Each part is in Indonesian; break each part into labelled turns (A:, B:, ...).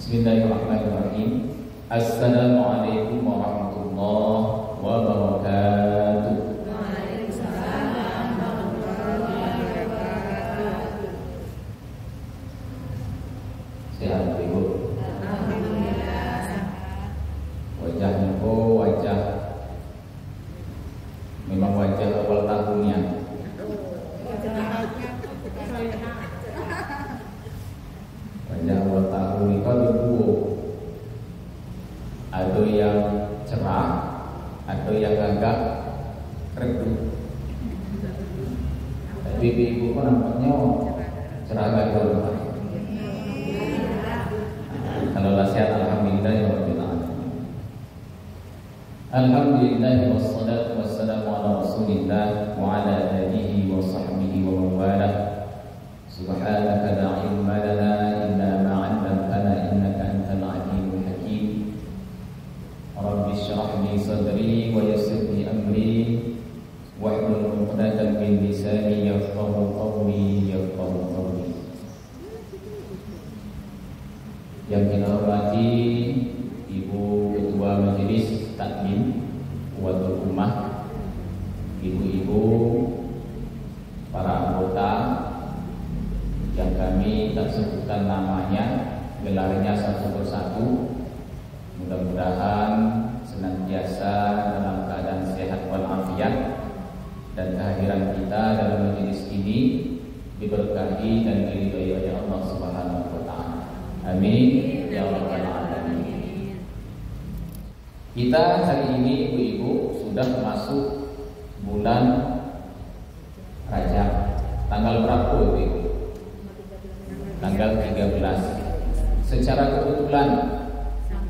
A: Bismillahirrahmanirrahim. Assalamualaikum warahmatullahi wabarakatuh.
B: Waalaikumsalam warahmatullahi wabarakatuh.
A: Sehat Ibu?
B: Alhamdulillah.
A: Wajahnya wajah memang wajah awal tahunnya. Wajah awal tahun itu ada dua. Ada yang cerah, ada yang agak redup. Tapi ibu pun nampaknya cerah agak redup. Kalau sehat alhamdulillah ya rabbil alamin. Alhamdulillah wassalatu wassalamu ala Rasulillah wa ala alihi wa sahbihi wa man wala. Subhanaka la ilma lana illa ma 'allamtana innaka antal alimul hakim. Rabbi shrah li sadri wa yassir li amri wahlul 'uqdatam min lisani yafqahu qawli. Yang kita hormati Ibu Ketua Majelis Taklim Kuwatul Ummah, ibu-ibu, para anggota yang kami tak sebutkan namanya, gelarnya satu persatu. Mudah-mudahan senantiasa dalam keadaan sehat walafiat dan kehadiran kita dalam majelis ini diberkahi dan diridhai oleh Allah Subhanahu wa taala. Amin ya rabbal alamin. Kita hari ini ibu-ibu sudah masuk bulan Rajab. Tanggal berapa ibu? Tanggal 13. Secara kebetulan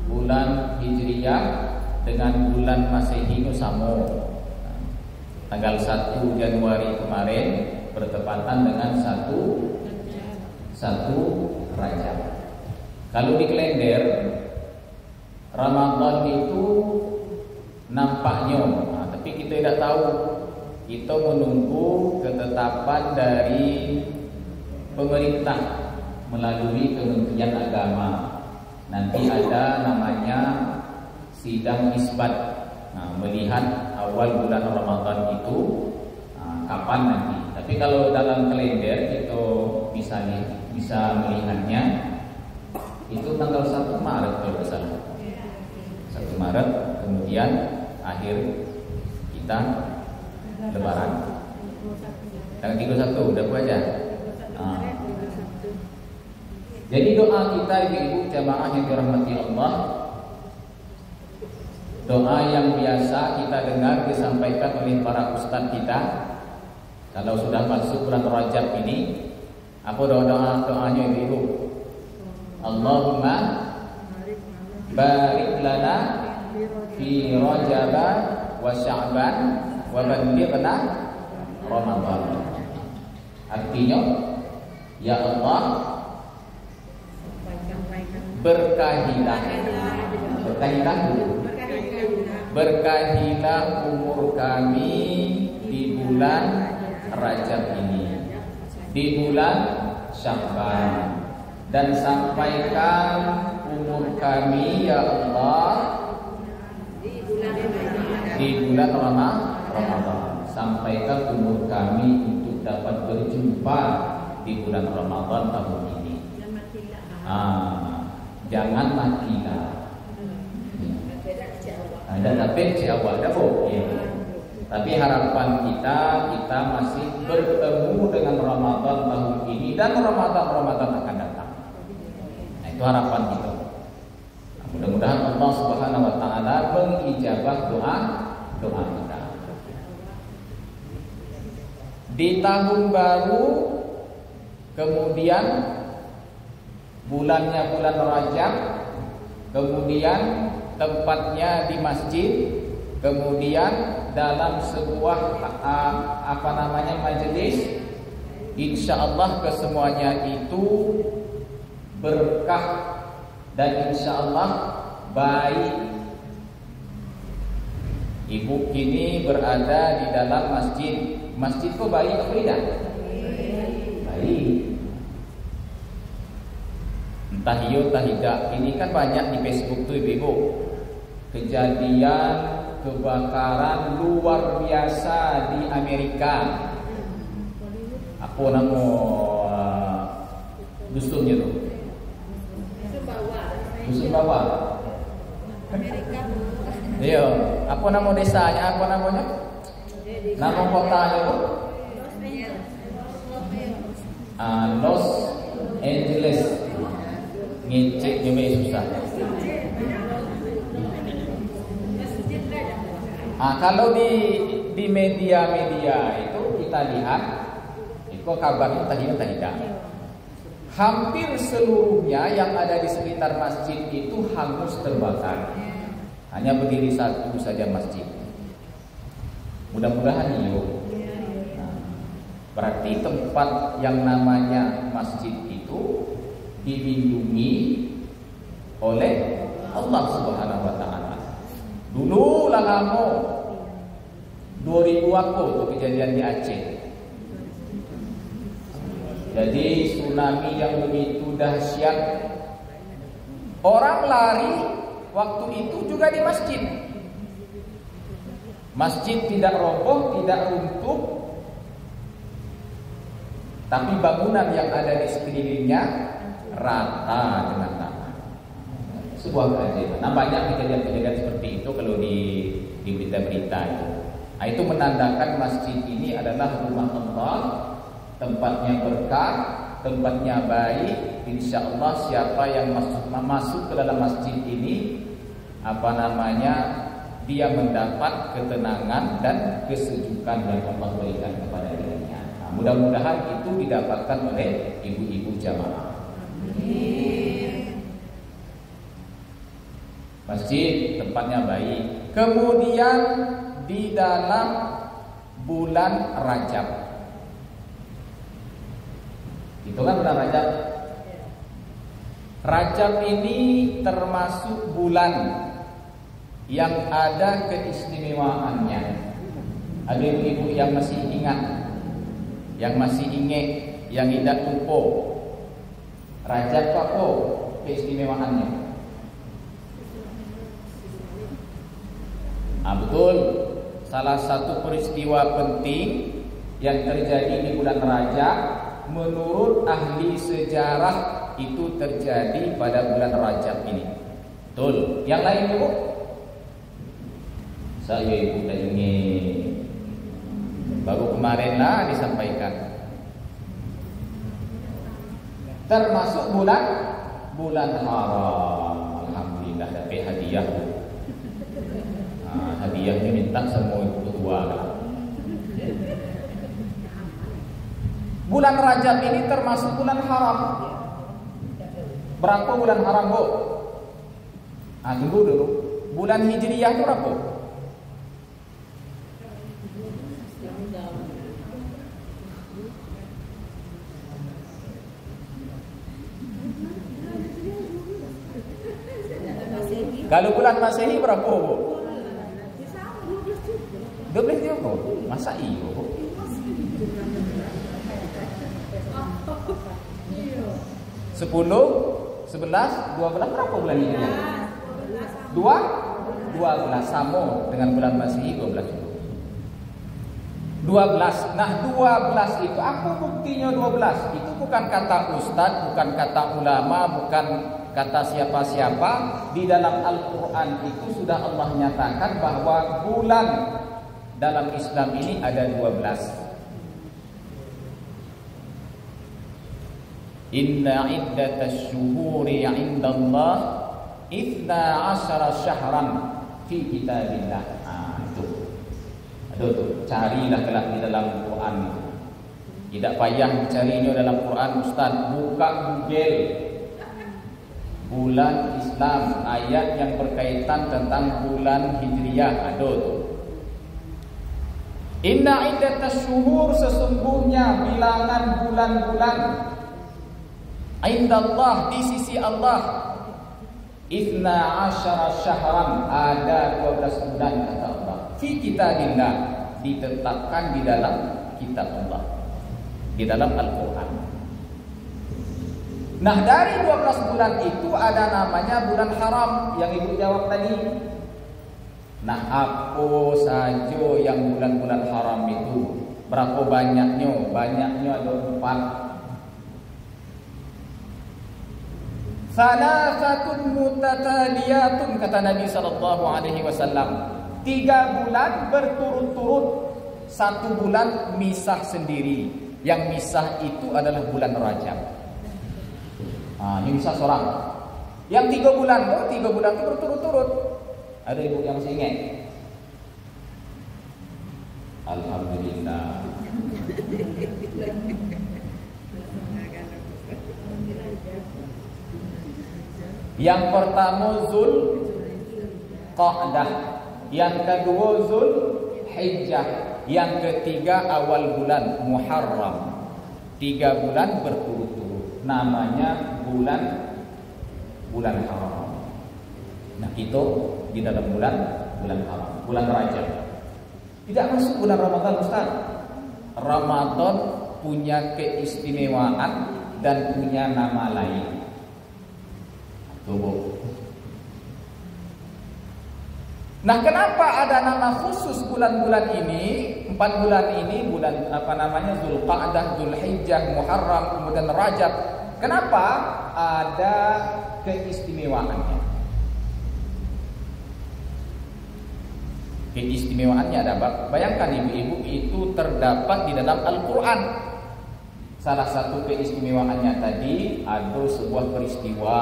A: bulan Hijriyah dengan bulan Masehi itu sama. Tanggal 1 Januari kemarin bertepatan dengan 1 Rajab. Kalau di kalender Ramadan itu nampaknya, tapi kita tidak tahu. Kita menunggu ketetapan dari pemerintah melalui Kementerian Agama. Nanti ada namanya sidang isbat, melihat awal bulan Ramadan itu kapan nanti. Tapi kalau dalam kalender kita bisa melihatnya itu tanggal 1 Maret kalau tidak salah. 1 Maret, kemudian akhir kita Lebaran. Tanggal 31 udah aja. Jadi doa kita ibu-ibu jamaah yang dirahmati Allah, doa yang biasa kita dengar disampaikan oleh para ustadz kita kalau sudah masuk bulan Rajab ini. Apa doanya ibu-ibu? Allahumma barik lana fi Rajab wa Sya'ban wa ballighna Ramadan. Artinya, ya Allah, berkahilah umur kami di bulan Rajab ini, di bulan Sya'ban, dan sampaikan umur kami ya Allah di bulan Ramadan. Sampaikan umur kami untuk dapat berjumpa di bulan Ramadan tahun ini. Jangan matilah. Ada tapi jawab ada bu. Tapi harapan kita masih bertemu dengan Ramadan tahun ini dan Ramadan akan datang. Nah, itu harapan kita. Mudah-mudahan Allah Subhanahu wa taala mengijabah doa kita. Di tahun baru, kemudian bulannya bulan Rajab, kemudian tempatnya di masjid, kemudian dalam sebuah majelis, insya Allah kesemuanya itu berkah dan insya Allah baik. Ibu kini berada di dalam masjid. Masjid kok baik atau tidak? Baik. Entah iya entah tidak. Ini kan banyak di Facebook tuh ibu-ibu. Kejadian kebakaran luar biasa di Amerika. Apa nama dusunnya tuh? Dusun bawah.
B: Amerika.
A: Iya. Apa nama desanya? Apa namanya? Nama kotanya tuh? Los Angeles. Ngeceknya lebih susah. Kalau di media-media itu kita lihat, itu kabarnya tadi tidak. Hampir seluruhnya yang ada di sekitar masjid itu hangus terbakar. Hanya berdiri satu saja masjid. Mudah-mudahan yuk. Berarti tempat yang namanya masjid itu dilindungi oleh Allah Subhanahu wa taala. Dulu lah lama 2000 aku tuh kejadian di Aceh. Jadi tsunami yang begitu dahsyat. Orang lari waktu itu juga di masjid. Masjid tidak roboh, tidak runtuh, tapi bangunan yang ada di sekelilingnya rata dengan tanah. Sebuah keajaiban. Nah, banyak kejadian-kejadian seperti itu kalau di berita-berita itu. Nah, itu menandakan masjid ini adalah rumah Allah, tempatnya berkah, tempatnya baik. Insya Allah siapa yang masuk ke dalam masjid ini, dia mendapat ketenangan dan kesejukan yang Allah berikan kepada dirinya. Nah, mudah-mudahan itu didapatkan oleh ibu-ibu jamaah. Masjid tempatnya baik. Kemudian di dalam bulan Rajab, itu kan bulan Rajab. Rajab ini termasuk bulan yang ada keistimewaannya. Ada ibu-ibu yang masih ingat, yang masih ingat, yang tidak lupa. Rajab apa keistimewaannya? Betul. Salah satu peristiwa penting yang terjadi di bulan Rajab menurut ahli sejarah itu terjadi pada bulan Rajab ini. Betul. Yang lain ibu? Saya ibu tak ingin. Baru kemarinlah disampaikan. Termasuk bulan haram. Alhamdulillah dapat hadiah. Hadiahnya minta semua ibu ketua. Bulan Rajab ini termasuk bulan haram. Berapa bulan haram, Bu? Tunggu dulu. Bulan Hijriyah itu berapa? Kalau bulan Masehi berapa, Bu? 12 juga. Masa iya, Bu? 10, 11, 12 berapa bulan ini? 12 sama dengan bulan Masehi 12 itu. 12. Nah, 12 itu apa buktinya 12? Itu bukan kata ustaz, bukan kata ulama, bukan kata siapa-siapa. Di dalam Al-Qur'an itu sudah Allah nyatakan bahwa bulan dalam Islam ini ada 12. Inna iddatasy syuhuri 'indallah 12 syahran fi kitabillah. Itu carilah kelak di dalam Quran itu. Tidak payah mencarinya dalam Quran, Ustaz. Buka Google. Bulan Islam, ayat yang berkaitan tentang bulan Hijriyah ada tuh. Inna iddatasy syuhur, sesungguhnya bilangan bulan-bulan indallah, di sisi Allah 12 syahran, ada 12 bulan kata Allah. Fi kitabillah, ditetapkan di dalam kitab Allah, di dalam Al-Quran. Nah, dari 12 bulan itu ada namanya bulan haram yang ibu jawab tadi. Nah, apa saja yang bulan-bulan haram itu? Berapa banyaknya? Banyaknya ada 4. Salasatun mutataliyatun, kata Nabi SAW. 3 bulan berturut-turut, 1 bulan misah sendiri. Yang misah itu adalah bulan Rajab. Ini misah seorang. Yang 3 bulan, 3 bulan itu berturut-turut. Ada ibu yang masih ingat? Alhamdulillah. Yang pertama Zul Qa'dah, yang kedua Zul Hijjah, yang ketiga awal bulan Muharram. 3 bulan berturut-turut, namanya bulan haram. Nah, itu di dalam bulan haram, bulan Rajab. Tidak masuk bulan Ramadan, Ustaz. Ramadan punya keistimewaan dan punya nama lain. Tubuh. Nah, kenapa ada nama khusus bulan-bulan ini? 4 bulan ini, bulan Zulqa'dah, Zulhijjah, Muharram, kemudian Rajab. Kenapa ada keistimewaannya? Keistimewaannya ada, bayangkan ibu-ibu, itu terdapat di dalam Al-Quran. Salah satu keistimewaannya tadi ada sebuah peristiwa.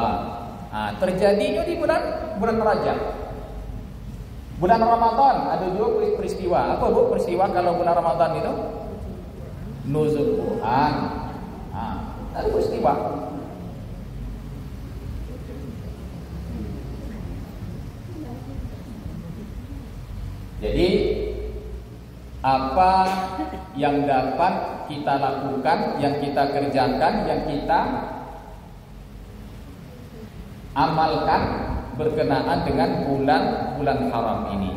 A: Terjadinya di bulan Rajab. Bulan Ramadan ada 2 peristiwa. Apa bu peristiwa kalau bulan Ramadan itu? Nuzul Quran. Ada peristiwa. Jadi apa yang dapat kita lakukan, yang kita kerjakan, yang kita amalkan berkenaan dengan bulan haram ini.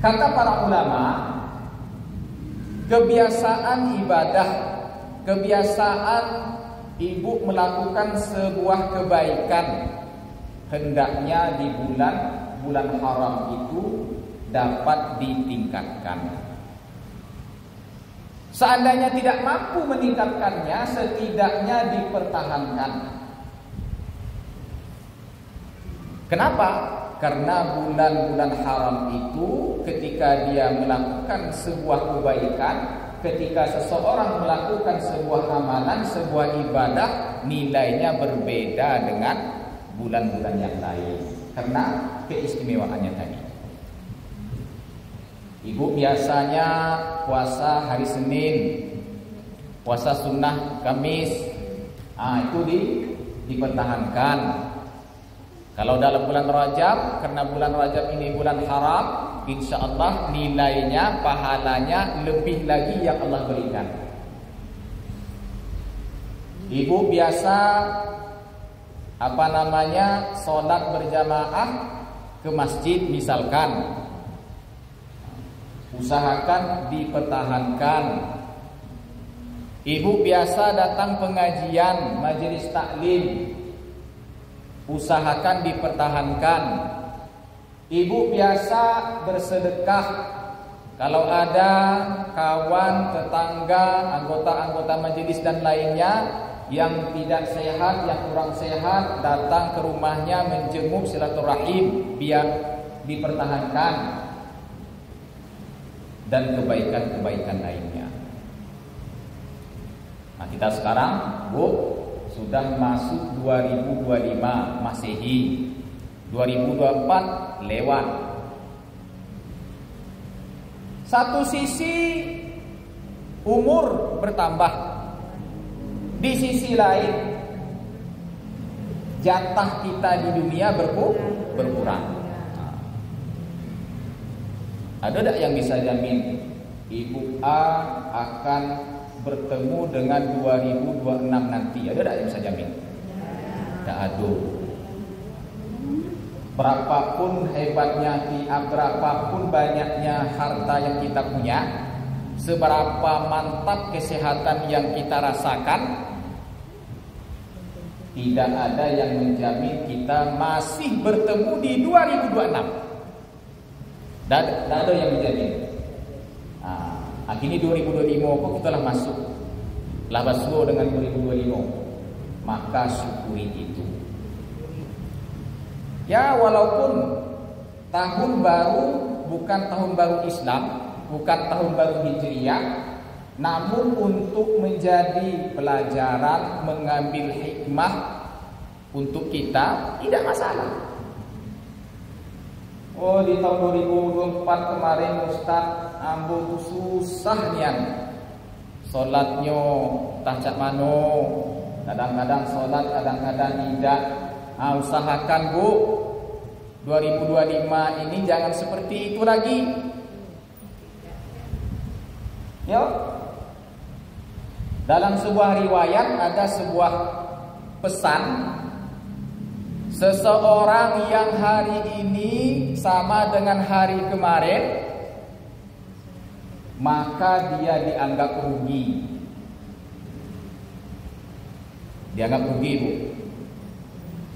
A: Kata para ulama, kebiasaan ibadah, kebiasaan ibu melakukan sebuah kebaikan, hendaknya di bulan haram itu dapat ditingkatkan. Seandainya tidak mampu meningkatkannya, setidaknya dipertahankan. Kenapa? Karena bulan-bulan haram itu ketika dia melakukan sebuah kebaikan, ketika seseorang melakukan sebuah amalan, sebuah ibadah, nilainya berbeda dengan bulan-bulan yang lain. Karena keistimewaannya tadi. Ibu biasanya puasa hari Senin, puasa sunnah Kamis, itu dipertahankan. Kalau dalam bulan Rajab, karena bulan Rajab ini bulan haram, insya Allah nilainya, pahalanya lebih lagi yang Allah berikan. Ibu biasa sholat berjamaah ke masjid misalkan, usahakan dipertahankan. Ibu biasa datang pengajian, majelis taklim, usahakan dipertahankan. Ibu biasa bersedekah. Kalau ada kawan, tetangga, anggota-anggota majelis dan lainnya yang tidak sehat, yang kurang sehat, datang ke rumahnya menjenguk, silaturahim, biar dipertahankan. Dan kebaikan-kebaikan lainnya. Nah, kita sekarang, Bu, sudah masuk 2025 Masehi, 2024 lewat. Satu sisi umur bertambah, di sisi lain jatah kita di dunia berkurang. Ada tak yang bisa jamin Ibu A akan bertemu dengan 2026 nanti? Ada tak yang bisa jamin? Tak ada. Berapapun hebatnya kita, berapapun banyaknya harta yang kita punya, seberapa mantap kesehatan yang kita rasakan, Tidak ada yang menjamin kita masih bertemu di 2026. Tidak ada yang menjamin. Akhirnya 2025 kok kita lah masuk. Lah basuh dengan 2025. Maka syukuri itu. Ya, walaupun tahun baru bukan tahun baru Islam, bukan tahun baru Hijriah, namun untuk menjadi pelajaran, mengambil hikmah untuk kita, tidak masalah. Oh, di tahun 2024 kemarin Ustaz ambo susah nian. Salatnya tak mano. Kadang-kadang salat, kadang-kadang tidak. Usahakan Bu, 2025 ini jangan seperti itu lagi. Ya. Dalam sebuah riwayat ada sebuah pesan, seseorang yang hari ini sama dengan hari kemarin, maka dia dianggap rugi. Dianggap rugi, Bu.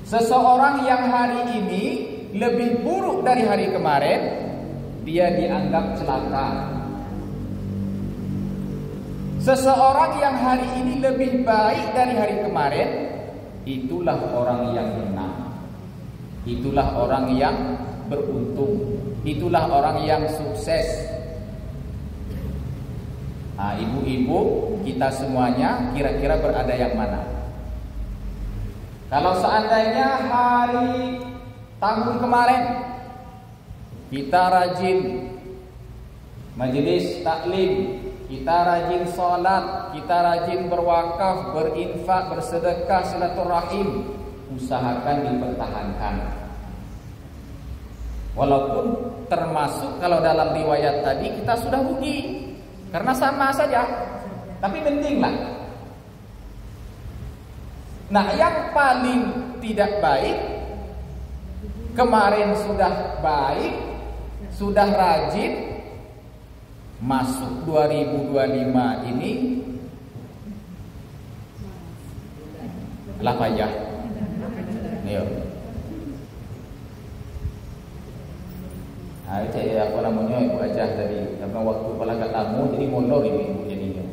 A: Seseorang yang hari ini lebih buruk dari hari kemarin, dia dianggap celaka. Seseorang yang hari ini lebih baik dari hari kemarin, itulah orang yang menang. Itulah orang yang beruntung. Itulah orang yang sukses. Ibu-ibu, kita semuanya kira-kira berada yang mana? Kalau seandainya hari tahun kemarin kita rajin majelis taklim, kita rajin sholat, kita rajin berwakaf, berinfak, bersedekah, silaturahim, usahakan dipertahankan. Walaupun termasuk kalau dalam riwayat tadi kita sudah rugi, karena sama saja, tapi pentinglah. Nah, yang paling tidak baik, kemarin sudah baik, sudah rajin, masuk 2025 ini lah payah. Yo. Itu apa namanya ibu aja tadi, karena waktu pala ketemu jadi molor ibu jadinya.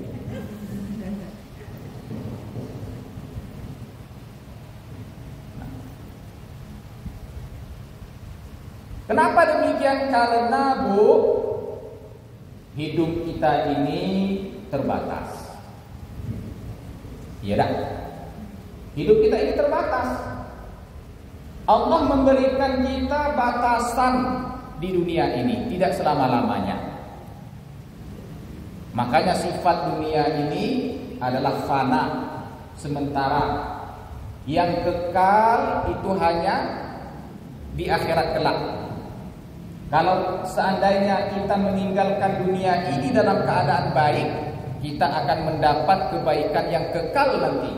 A: Kenapa demikian? Karena Bu, hidup kita ini terbatas. Iya dah. Hidup kita ini terbatas. Allah memberikan kita batasan di dunia ini, tidak selama-lamanya. Makanya sifat dunia ini adalah fana, sementara. Yang kekal itu hanya di akhirat kelak. Kalau seandainya kita meninggalkan dunia ini dalam keadaan baik, kita akan mendapat kebaikan yang kekal nanti.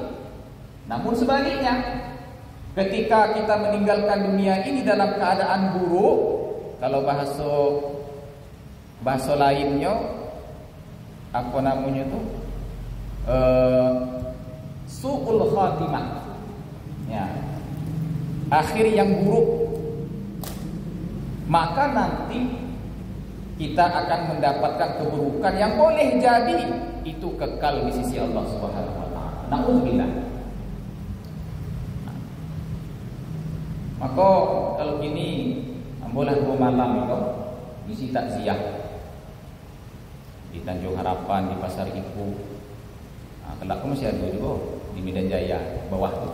A: Namun sebaliknya, ketika kita meninggalkan dunia ini dalam keadaan buruk, kalau bahasa lainnya apa namanya itu su'ul khatimah, ya, akhir yang buruk, maka nanti kita akan mendapatkan keburukan yang boleh jadi itu kekal di sisi Allah Subhanahu wa taala. Nauzubillah. Maka kalau gini boleh 2 malam itu isi takziah di Tanjung Harapan, di Pasar Ibu. Kelak masih ada juga di Medan Jaya bawah tu.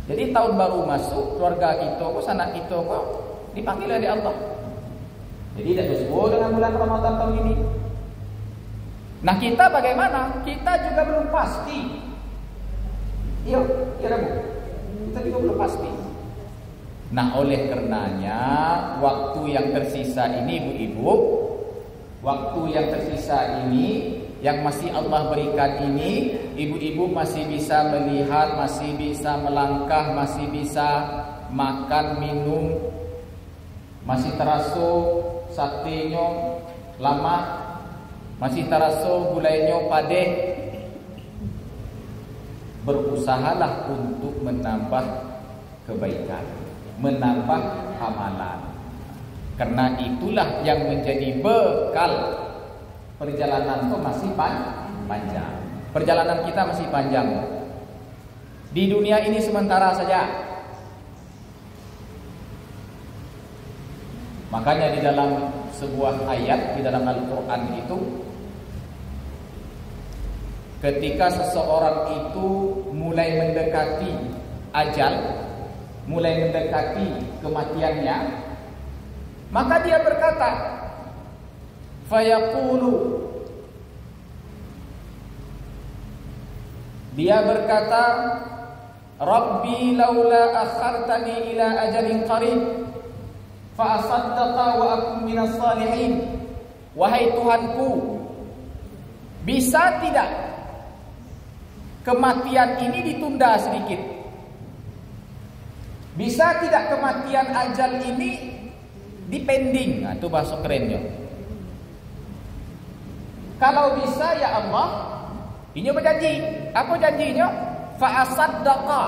A: Jadi tahun baru masuk, keluarga kita, sanak kita dipanggil oleh Allah. Jadi tidak sesuai dengan bulan Ramadan tahun ini. Nah, kita bagaimana? Kita juga belum pasti. Iya, Bu. Kita juga belum pasti. Nah, oleh karenanya waktu yang tersisa ini, ibu-ibu, waktu yang tersisa ini yang masih Allah berikan ini, ibu-ibu masih bisa melihat, masih bisa melangkah, masih bisa makan, minum, masih terasa satenya lama, masih taraso gulainyo padeh, berusahalah untuk menambah kebaikan, menambah amalan. Karena itulah yang menjadi bekal perjalanan itu masih panjang. Perjalanan kita masih panjang. Di dunia ini sementara saja. Makanya di dalam sebuah ayat di dalam Al-Quran itu, ketika seseorang itu mulai mendekati ajal, mulai mendekati kematiannya, maka dia berkata, fayaqulu, dia berkata, Rabbi laula akhartani ila ajalin qarib fa asaddaqa wa akun minas salihin. Wahai Tuhanku, bisa tidak kematian ini ditunda sedikit? Bisa tidak kematian ajal ini dipending? Nah, itu bahasa kerennya. Kalau bisa ya Allah, ini berjanji. Apa janjinya? Fa asaddaqa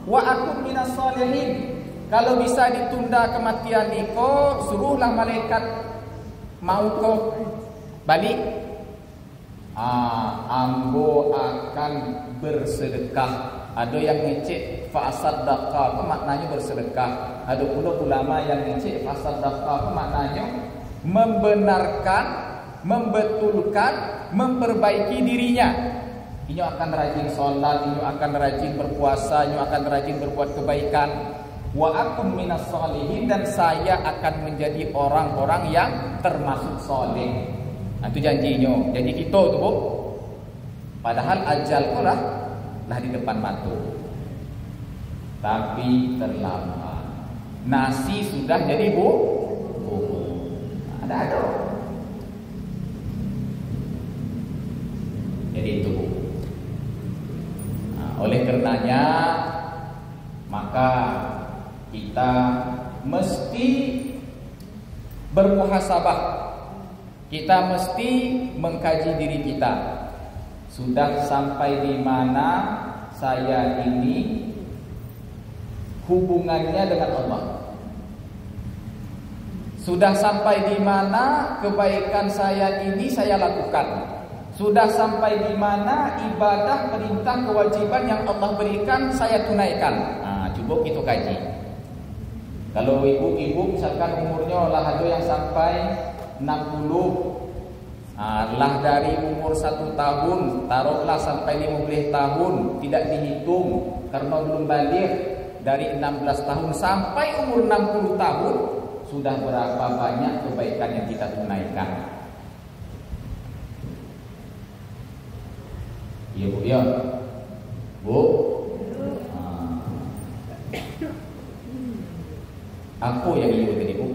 A: wa akun minas salihin. Kalau bisa ditunda kematian niko, suruhlah malaikat mau kau balik. Ambo akan bersedekah. Ada yang ngecek fa asaddaqa, apa maknanya bersedekah? Ada pula ulama yang ngecek fa asaddaqa, apa maknanya membenarkan, membetulkan, memperbaiki dirinya. Ini akan rajin sholat, ini akan rajin berpuasa, ini akan rajin berbuat kebaikan. Wa akum minas sholihin, dan saya akan menjadi orang-orang yang termasuk soleh. Nah, itu janjinya. Janji kita tuh, Bu. Padahal ajal pula lah di depan mata. Tapi terlambat. Nasi sudah jadi bubur. Ada. Jadi itu, Bu. Nah, oleh karenanya maka kita mesti bermuhasabah. Kita mesti mengkaji diri kita. Sudah sampai di mana saya ini hubungannya dengan Allah? Sudah sampai di mana kebaikan saya ini saya lakukan? Sudah sampai di mana ibadah, perintah, kewajiban yang Allah berikan saya tunaikan? Nah, coba kita kaji. Kalau ibu-ibu misalkan umurnya lah ada yang sampai 60, lah dari umur 1 tahun taruhlah sampai 15 tahun, tidak dihitung karena belum balik. Dari 16 tahun sampai umur 60 tahun sudah berapa banyak kebaikan yang kita tunaikan? Iya, Bu, ya. Bu. Aku yang iyo tadi, Bu.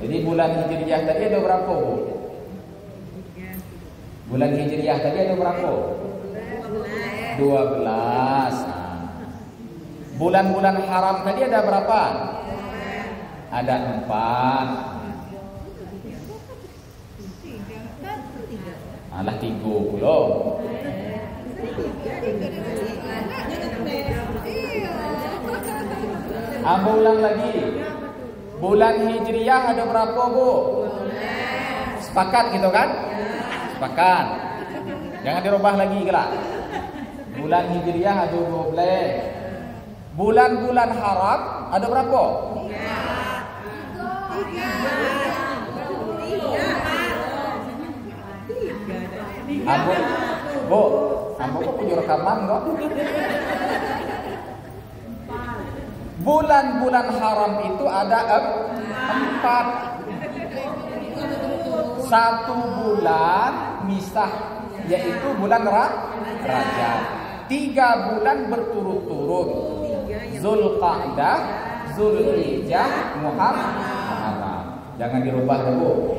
A: Jadi bulan Hijriah tadi ada berapa, Bu? Bulan Hijriah tadi ada berapa? 12. Bulan-bulan haram tadi ada berapa? Ada 4. Alah 30. Ulang lagi. Bulan Hijriah ada berapa, Bu? Sepakat gitu kan? Sepakat. Jangan dirubah lagi kelak. Bulan Hijriah ada 12. Bulan-bulan haram ada berapa? 3. Bu, ambo kok punya rekaman kok? Bulan-bulan haram itu ada 4. 1 bulan misah, yaitu bulan Rajab. 3 bulan berturut-turut, Zulqa'dah, Zulhijjah, Muharram. Jangan dirubah dulu.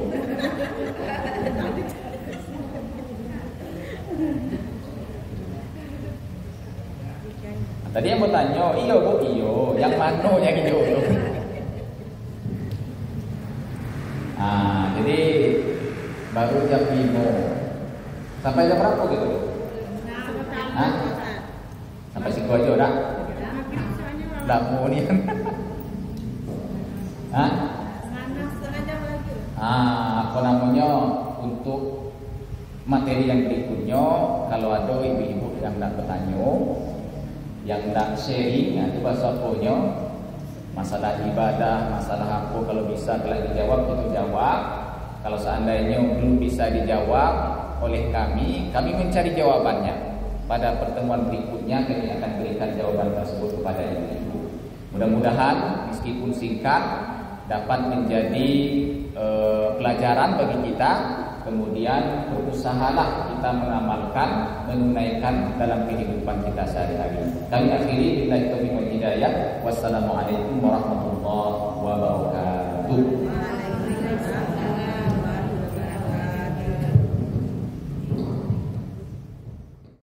A: Tadi yang mau tanya, iyo, Bu, iyo, yang mana yang iyo? Baru jam 5. Sampai jam berapa gitu? Hah? Sampai situ aja udah? Nggak mau nih. Hah? Apa namanya, untuk materi yang berikutnya, kalau ada ibu-ibu yang nak bertanya, yang nak sharing, itu bahasa punya masalah ibadah, masalah apa, kalau bisa kalau dijawab itu jawab. Kalau seandainya belum bisa dijawab oleh kami mencari jawabannya. Pada pertemuan berikutnya kami akan berikan jawaban tersebut kepada ibu-ibu. Mudah-mudahan meskipun singkat dapat menjadi pelajaran bagi kita. Kemudian berusahalah kita mengamalkan, menunaikan dalam kehidupan kita sehari-hari. Kami akhiri billahi taufiq wal hidayah. Wassalamualaikum warahmatullahi wabarakatuh.